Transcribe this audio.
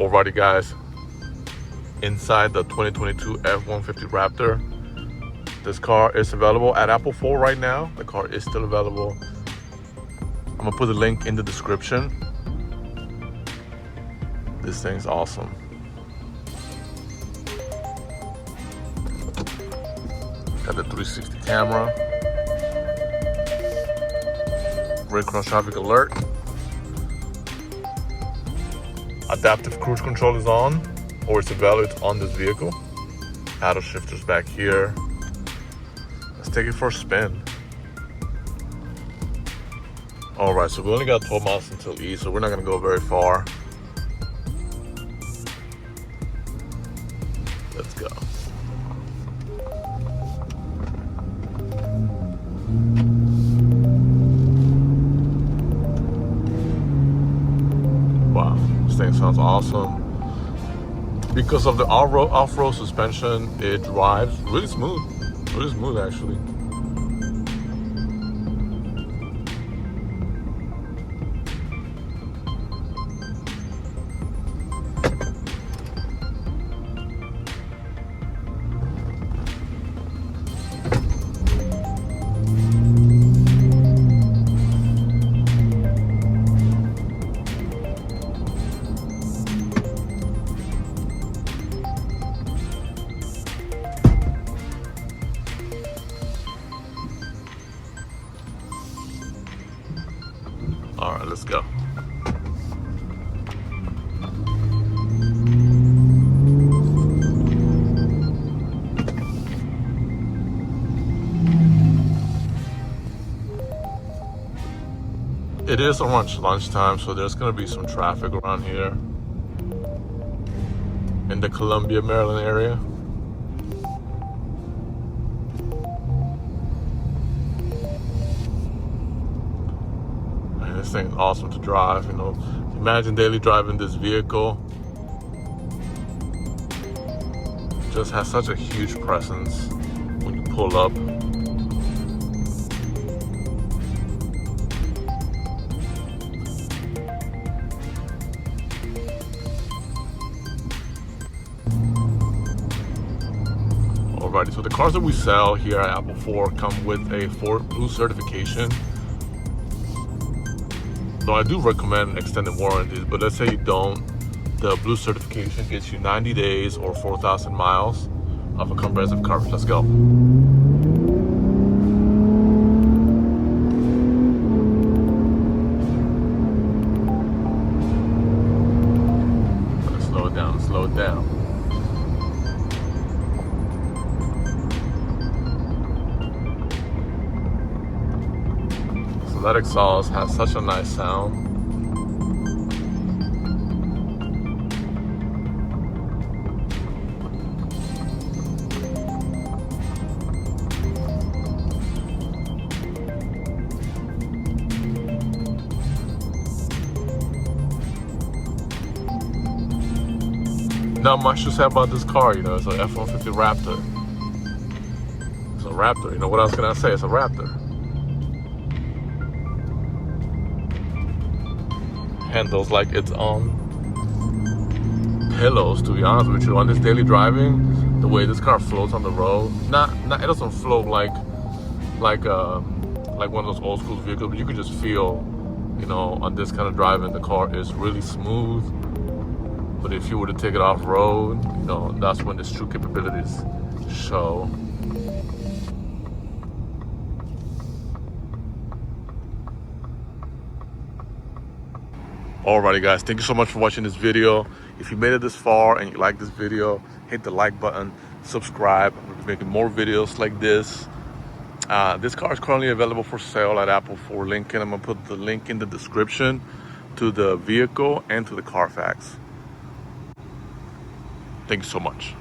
Alrighty guys, inside the 2022 F-150 Raptor. This car is available at Apple 4 right now. The car is still available. I'm gonna put the link in the description. This thing's awesome. Got the 360 camera. Rear cross traffic alert. Adaptive cruise control is on, or it's available on this vehicle. Paddle shifters back here. Let's take it for a spin. All right, so we only got 12 miles until E, so we're not gonna go very far. Let's go. Wow, this thing sounds awesome. Because of the off-road suspension, it drives really smooth actually. All right, let's go. It is around lunchtime, so there's gonna be some traffic around here in the Columbia, Maryland area. This thing is awesome to drive, you know. Imagine daily driving this vehicle. It just has such a huge presence when you pull up. Alrighty, so the cars that we sell here at Apple 4 come with a Ford Blue certification. Though I do recommend extended warranties, but let's say you don't, the Blue certification gets you 90 days or 4,000 miles of a comprehensive coverage. Let's go. Let's slow it down, slow it down. That exhaust has such a nice sound. Not much to say about this car, you know, it's an F-150 Raptor. It's a Raptor, you know, what else can I say? It's a Raptor. Handles like it's on pillows, to be honest with you. On this daily driving, the way this car floats on the road, it doesn't float like one of those old school vehicles, but you can just feel, you know, on this kind of driving, the car is really smooth. But if you were to take it off road, you know, that's when its true capabilities show. Alrighty guys, thank you so much for watching this video. If you made it this far and you like this video, hit the like button, subscribe. We're making more videos like this. This car is currently available for sale at Apple 4 Lincoln. I'm gonna put the link in the description to the vehicle and to the Carfax. Thank you so much.